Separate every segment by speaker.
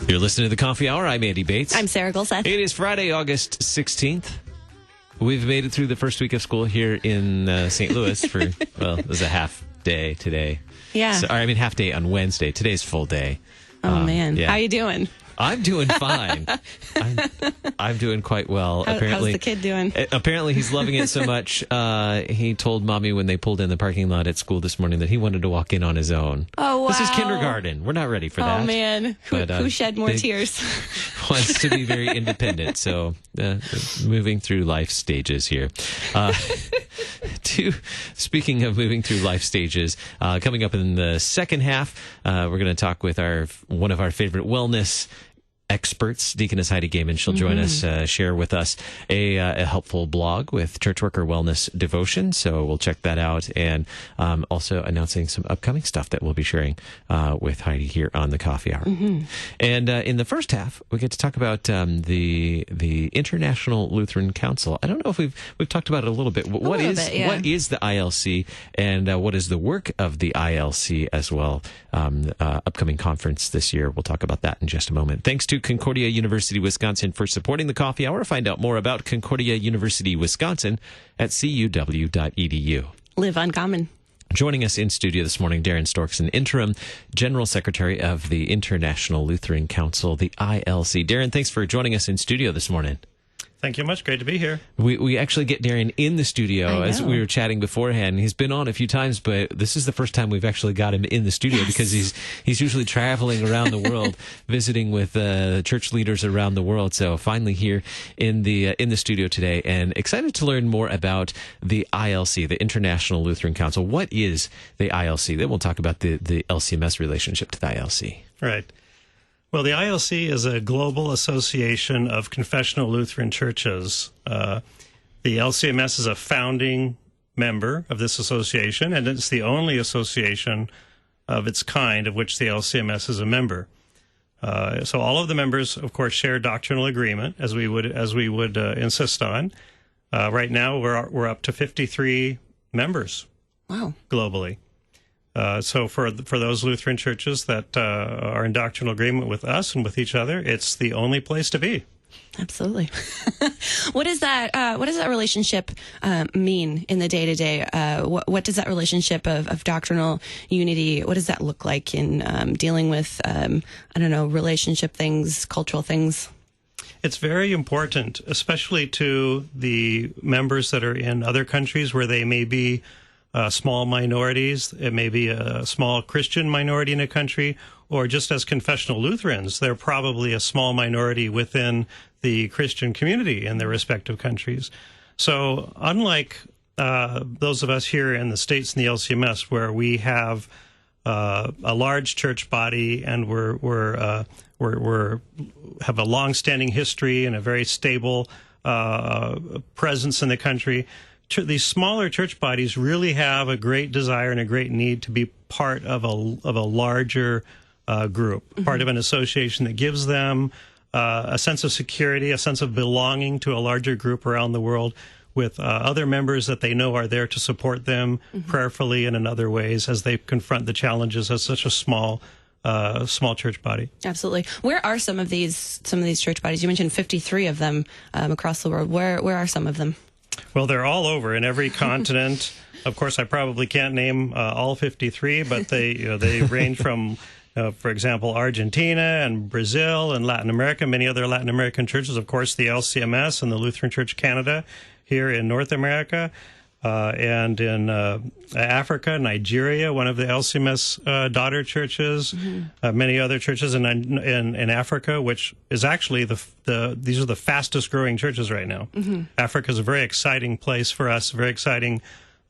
Speaker 1: You're listening to the Coffee Hour. I'm Andy Bates.
Speaker 2: I'm Sarah Gulseth.
Speaker 1: It is Friday, August 16th. We've made it through the first week of school here in St. Louis for, well, it was a half day today.
Speaker 2: Yeah.
Speaker 1: So, I mean, half day on Wednesday. Today's full day.
Speaker 2: Oh, man.
Speaker 1: Yeah.
Speaker 2: How you doing?
Speaker 1: I'm doing fine. I'm doing quite well.
Speaker 2: Apparently, how's the kid doing?
Speaker 1: Apparently, he's loving it so much. He told Mommy when they pulled in the parking lot at school this morning that he wanted to walk in on his own.
Speaker 2: Oh, wow.
Speaker 1: This is kindergarten. We're not ready for that.
Speaker 2: Oh, man. Who shed more tears?
Speaker 1: Wants to be very independent. So, moving through life stages here. Speaking of moving through life stages, coming up in the second half, we're going to talk with one of our favorite wellness experts, Deaconess Heidi Gaiman. She'll join us, share with us a helpful blog with church worker wellness devotion. So we'll check that out, and also announcing some upcoming stuff that we'll be sharing with Heidi here on the Coffee Hour. And in the first half, we get to talk about the International Lutheran Council. I don't know if we've talked about it a little bit. What is the ILC, and what is the work of the ILC as well? Upcoming conference this year. We'll talk about that in just a moment. Thanks to Concordia University, Wisconsin for supporting the Coffee Hour. Find out more about Concordia University, Wisconsin at cuw.edu.
Speaker 2: Live uncommon.
Speaker 1: Joining us in studio this morning, Darin Storkson, Interim General Secretary of the International Lutheran Council, the ILC. Darin, thanks for joining us in studio this morning.
Speaker 3: Thank you much. Great to be here.
Speaker 1: We actually get Darin in the studio as we were chatting beforehand. He's been on a few times, but this is the first time we've actually got him in the studio because he's usually traveling around the world, visiting with church leaders around the world. So finally here in the studio today, and excited to learn more about the ILC, the International Lutheran Council. What is the ILC? Then we'll talk about the LCMS relationship to the ILC.
Speaker 3: Right. Well, the ILC is a global association of confessional Lutheran churches. The LCMS is a founding member of this association, and it's the only association of its kind of which the LCMS is a member. So all of the members, of course, share doctrinal agreement, as we would insist on. Right now, we're up to 53 members.
Speaker 2: Wow.
Speaker 3: Globally. So for those Lutheran churches that are in doctrinal agreement with us and with each other, it's the only place to be.
Speaker 2: Absolutely. What does that relationship mean in the day-to-day? What does that relationship of doctrinal unity, what does that look like in dealing with, relationship things, cultural things?
Speaker 3: It's very important, especially to the members that are in other countries where they may be small minorities. It may be a small Christian minority in a country, or just as confessional Lutherans, they're probably a small minority within the Christian community in their respective countries. So unlike those of us here in the States and the LCMS, where we have a large church body and we have a long-standing history and a very stable presence in the country, these smaller church bodies really have a great desire and a great need to be part of a larger group, part of an association that gives them a sense of security, a sense of belonging to a larger group around the world, with other members that they know are there to support them prayerfully and in other ways as they confront the challenges as such a small church body.
Speaker 2: Absolutely. Where are some of these church bodies? You mentioned 53 of them across the world. Where are some of them?
Speaker 3: Well, they're all over in every continent. Of course, I probably can't name all 53, but they range from, for example, Argentina and Brazil and Latin America, many other Latin American churches, of course, the LCMS and the Lutheran Church Canada here in North America, and in Africa, Nigeria, one of the LCMS daughter churches, many other churches in Africa, which is actually these are the fastest growing churches right now. Africa is a very exciting place for us, very exciting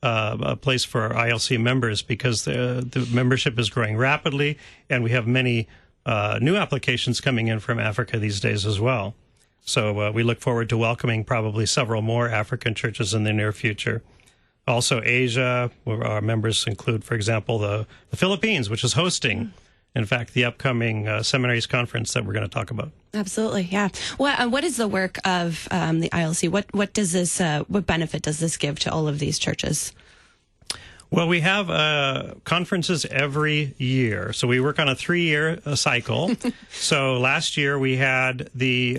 Speaker 3: place for our ILC members, because the membership is growing rapidly, and we have many new applications coming in from Africa these days as well. So we look forward to welcoming probably several more African churches in the near future. Also Asia, where our members include, for example, the Philippines, which is hosting, in fact, the upcoming seminaries conference that we're going to talk about.
Speaker 2: Absolutely, yeah. What is the work of the ILC? What does this? What benefit does this give to all of these churches?
Speaker 3: Well, we have conferences every year. So we work on a 3-year cycle. So last year we had the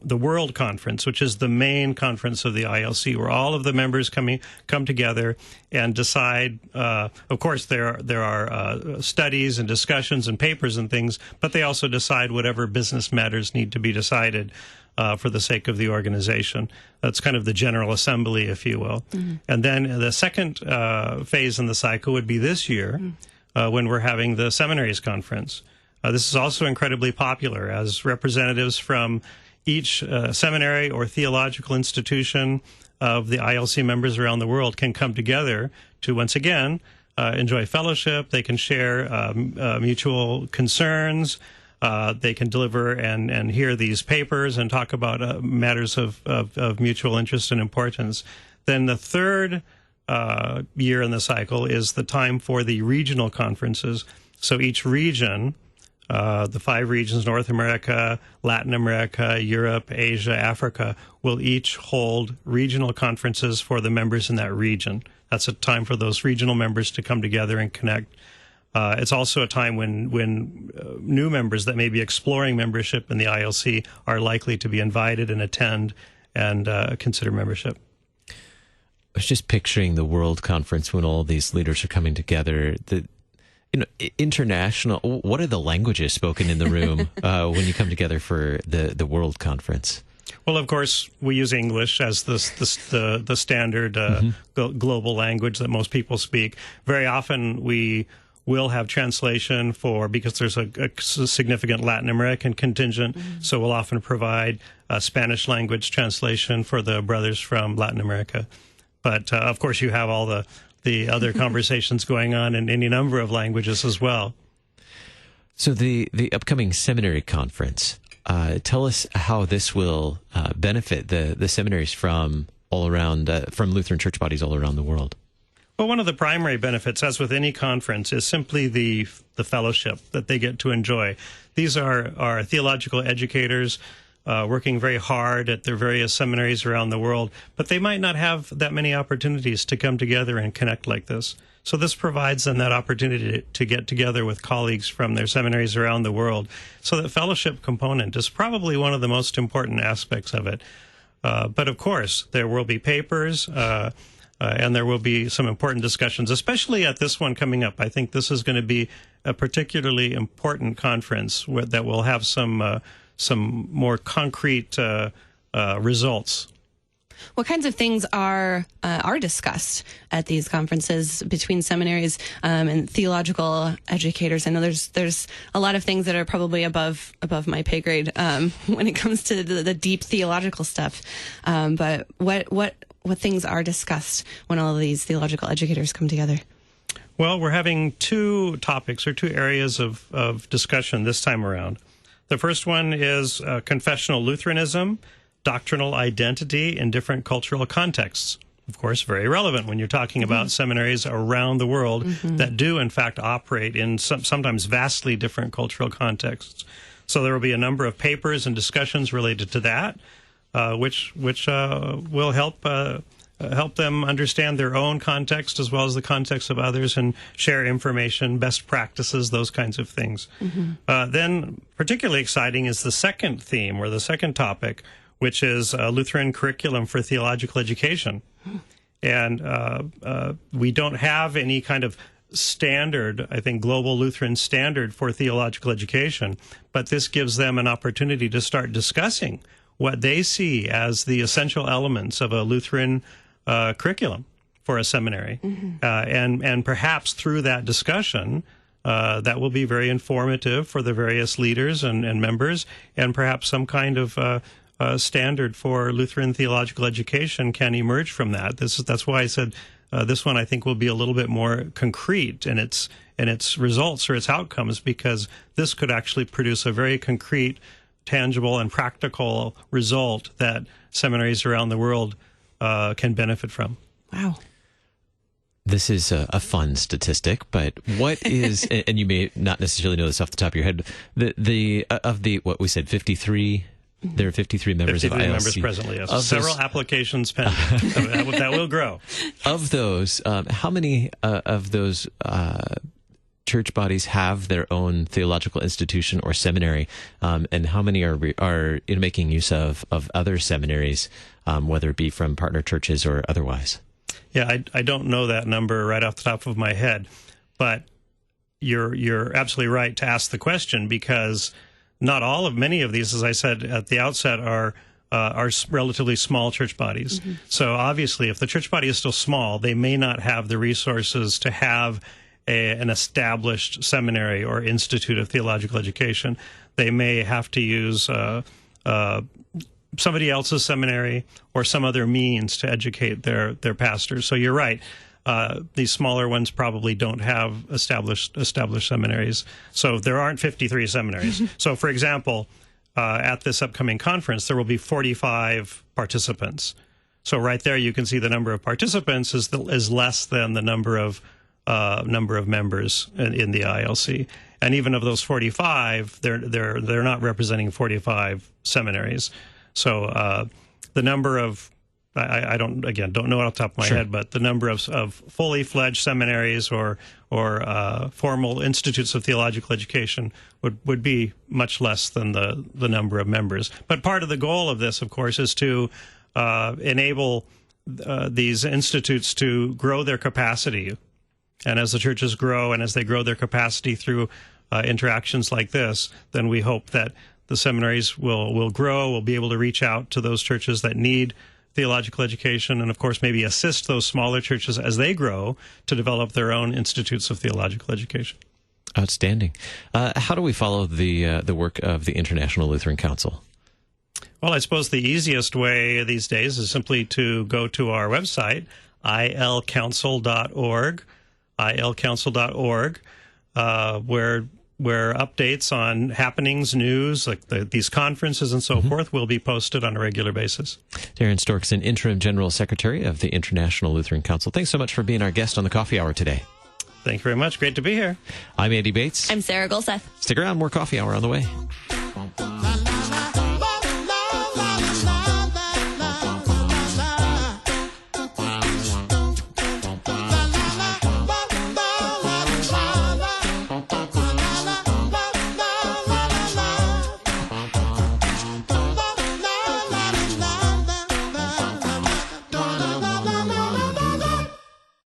Speaker 3: World Conference, which is the main conference of the ILC, where all of the members come together and decide. Of course, there are studies and discussions and papers and things, but they also decide whatever business matters need to be decided for the sake of the organization. That's kind of the General Assembly, if you will. Mm-hmm. And then the second phase in the cycle would be this year when we're having the Seminaries Conference. This is also incredibly popular as representatives from each seminary or theological institution of the ILC members around the world can come together to, once again, enjoy fellowship. They can share mutual concerns. They can deliver and hear these papers and talk about matters of mutual interest and importance. Then the third year in the cycle is the time for the regional conferences. So each region, the 5 regions, North America, Latin America, Europe, Asia, Africa, will each hold regional conferences for the members in that region. That's a time for those regional members to come together and connect. It's also a time when new members that may be exploring membership in the ILC are likely to be invited and attend and consider membership.
Speaker 1: I was just picturing the World Conference when all these leaders are coming together. International. What are the languages spoken in the room when you come together for the World Conference?
Speaker 3: Well, of course, we use English as the standard global language that most people speak. Very often we will have translation because there's a significant Latin American contingent, so we'll often provide Spanish language translation for the brothers from Latin America. But, of course, you have all the other conversations going on in any number of languages as well.
Speaker 1: So the upcoming seminary conference, tell us how this will benefit the seminaries from all around, from Lutheran church bodies all around the world.
Speaker 3: Well, one of the primary benefits, as with any conference, is simply the fellowship that they get to enjoy. These are theological educators working very hard at their various seminaries around the world, but they might not have that many opportunities to come together and connect like this. So this provides them that opportunity to get together with colleagues from their seminaries around the world. So the fellowship component is probably one of the most important aspects of it. But of course, there will be papers, and there will be some important discussions, especially at this one coming up. I think this is going to be a particularly important conference that will have some more concrete results.
Speaker 2: What kinds of things are discussed at these conferences between seminaries and theological educators? I know there's a lot of things that are probably above my pay grade when it comes to the deep theological stuff. But what things are discussed when all of these theological educators come together?
Speaker 3: Well, we're having 2 topics or 2 areas of discussion this time around. The first one is confessional Lutheranism, doctrinal identity in different cultural contexts. Of course, very relevant when you're talking about seminaries around the world that do, in fact, operate in sometimes vastly different cultural contexts. So there will be a number of papers and discussions related to that, which will help them understand their own context as well as the context of others and share information, best practices, those kinds of things. Then particularly exciting is the second theme or the second topic, which is Lutheran curriculum for theological education. And we don't have any kind of standard, I think, global Lutheran standard for theological education, but this gives them an opportunity to start discussing what they see as the essential elements of a Lutheran curriculum for a seminary. And perhaps through that discussion, that will be very informative for the various leaders and members, and perhaps some kind of standard for Lutheran theological education can emerge from that. That's why I said this one I think will be a little bit more concrete in its results or its outcomes, because this could actually produce a very concrete, tangible, and practical result that seminaries around the world can benefit from.
Speaker 2: Wow.
Speaker 1: This is a fun statistic, but what is, and you may not necessarily know this off the top of your head, what we said, 53, there are 53 members
Speaker 3: 53
Speaker 1: of ILC.
Speaker 3: members presently, yes. Several applications pending. That will grow.
Speaker 1: Of those, how many of those church bodies have their own theological institution or seminary, and how many are making use of other seminaries, whether it be from partner churches or otherwise?
Speaker 3: Yeah, I don't know that number right off the top of my head, but you're absolutely right to ask the question, because many of these, as I said at the outset, are relatively small church bodies. Mm-hmm. So obviously, if the church body is still small, they may not have the resources to have an established seminary or institute of theological education. They may have to use somebody else's seminary or some other means to educate their pastors. So you're right. These smaller ones probably don't have established seminaries. So there aren't 53 seminaries. So, for example, at this upcoming conference, there will be 45 participants. So right there, you can see the number of participants is less than the number of members in the ILC. And even of those 45, they're not representing 45 seminaries. So the number of, I don't know it off the top of my head, but the number of fully fledged seminaries or formal institutes of theological education would be much less than the number of members. But part of the goal of this, of course, is to enable these institutes to grow their capacity. And as the churches grow and as they grow their capacity through interactions like this, then we hope that the seminaries will grow, will be able to reach out to those churches that need theological education, and of course maybe assist those smaller churches as they grow to develop their own institutes of theological education.
Speaker 1: Outstanding. How do we follow the work of the International Lutheran Council?
Speaker 3: Well, I suppose the easiest way these days is simply to go to our website, ilcouncil.org, where updates on happenings, news, like these conferences and so forth, will be posted on a regular basis.
Speaker 1: Darin Storkson, Interim General Secretary of the International Lutheran Council. Thanks so much for being our guest on the Coffee Hour today.
Speaker 3: Thank you very much. Great to be here.
Speaker 1: I'm Andy Bates.
Speaker 2: I'm Sarah Golseth.
Speaker 1: Stick around, more Coffee Hour on the way.